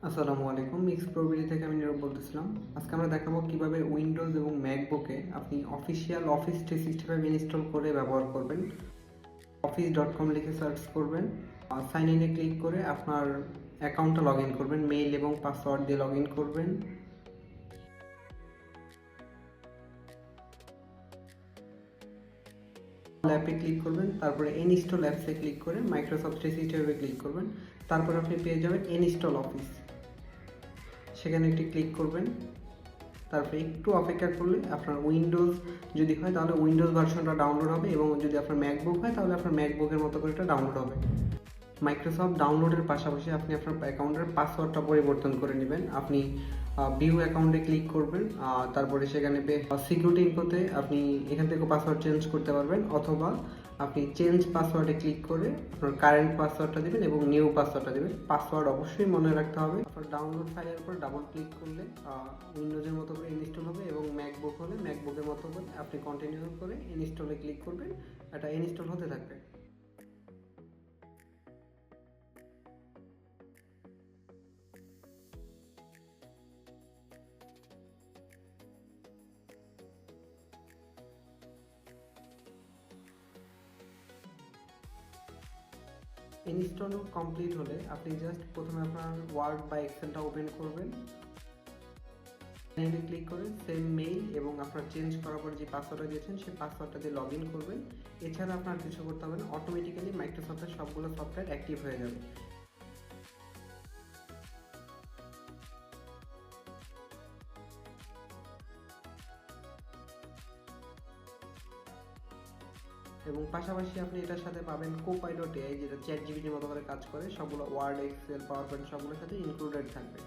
আসসালামু আলাইকুম। মিক্স প্রোবিডি থেকে আমি নীরব বলতেছিলাম। আজকে আমরা দেখাবো কিভাবে উইন্ডোজ এবং ম্যাকবুকে আপনি অফিসিয়াল অফিস 365 ইনস্টল করে ব্যবহার করবেন। office.com লিখে সার্চ করবেন, সাইন ইনে ক্লিক করে আপনার অ্যাকাউন্টটা লগ ইন করবেন, মেইল এবং পাসওয়ার্ড দিয়ে লগ ইন করবেন। অ্যাপে ক্লিক করবেন, তারপরে ইনস্টল অ্যাপসে ক্লিক করে মাইক্রোসফট 365 এ ক্লিক করবেন। তারপর আপনি পেয়ে যাবেন ইনস্টল অফিস, সেখানে একটি ক্লিক করবেন। তারপরে একটু অপেক্ষা করলে আপনার উইন্ডোজ যদি হয় তাহলে উইন্ডোজ ভার্সনটা ডাউনলোড হবে, এবং যদি আপনার ম্যাকবুক হয় তাহলে আপনার ম্যাকবুকের মতো করে এটা ডাউনলোড হবে। মাইক্রোসফট ডাউনলোডের পাশাপাশি আপনি আপনার অ্যাকাউন্টের পাসওয়ার্ডটা পরিবর্তন করে নেবেন। আপনি ভিউ অ্যাকাউন্টে ক্লিক করবেন, তারপরে সেখানে সিকিউরিটি ইনফোতে আপনি এখান থেকে পাসওয়ার্ড চেঞ্জ করতে পারবেন, অথবা আপনি চেঞ্জ পাসওয়ার্ডে ক্লিক করে আপনার কারেন্ট পাসওয়ার্ডটা দেবেন এবং নিউ পাসওয়ার্ডটা দেবেন। পাসওয়ার্ড অবশ্যই মনে রাখতে হবে। আপনার ডাউনলোড ফাইলের উপর ডাবল ক্লিক করলে উইন্ডোজের মতো করে ইনস্টল হবে, এবং ম্যাকবুক হলে ম্যাকবুকের মতো করে আপনি কন্টিনিউ করে ইনস্টলে ক্লিক করবেন, এটা ইনস্টল হতে থাকবে। ইনস্টল কমপ্লিট হলে আপনি জাস্ট প্রথমে আপনার ওয়ার্ড বা এক্সেলটা ওপেন করবেন, এখানে ক্লিক করে সেম মেইল এবং আপনার চেঞ্জ করার পর যে পাসওয়ার্ডটা দিয়েছেন সেই পাসওয়ার্ডটা দিয়ে লগ ইন করবেন। এছাড়া আপনার কিছু করতে হবে না, অটোমেটিক্যালি মাইক্রোসফটের সবগুলো সফটওয়্যার অ্যাক্টিভ হয়ে যাবে। এবং পাশাপাশি আপনি এটার সাথে পাবেন কোপাইলট এআই, যেটা চ্যাট জিপিটির মতো করে কাজ করে, সবগুলো ওয়ার্ড, এক্সেল, পাওয়ার পয়েন্ট সবগুলোর সাথে ইনক্লুডেড থাকবে।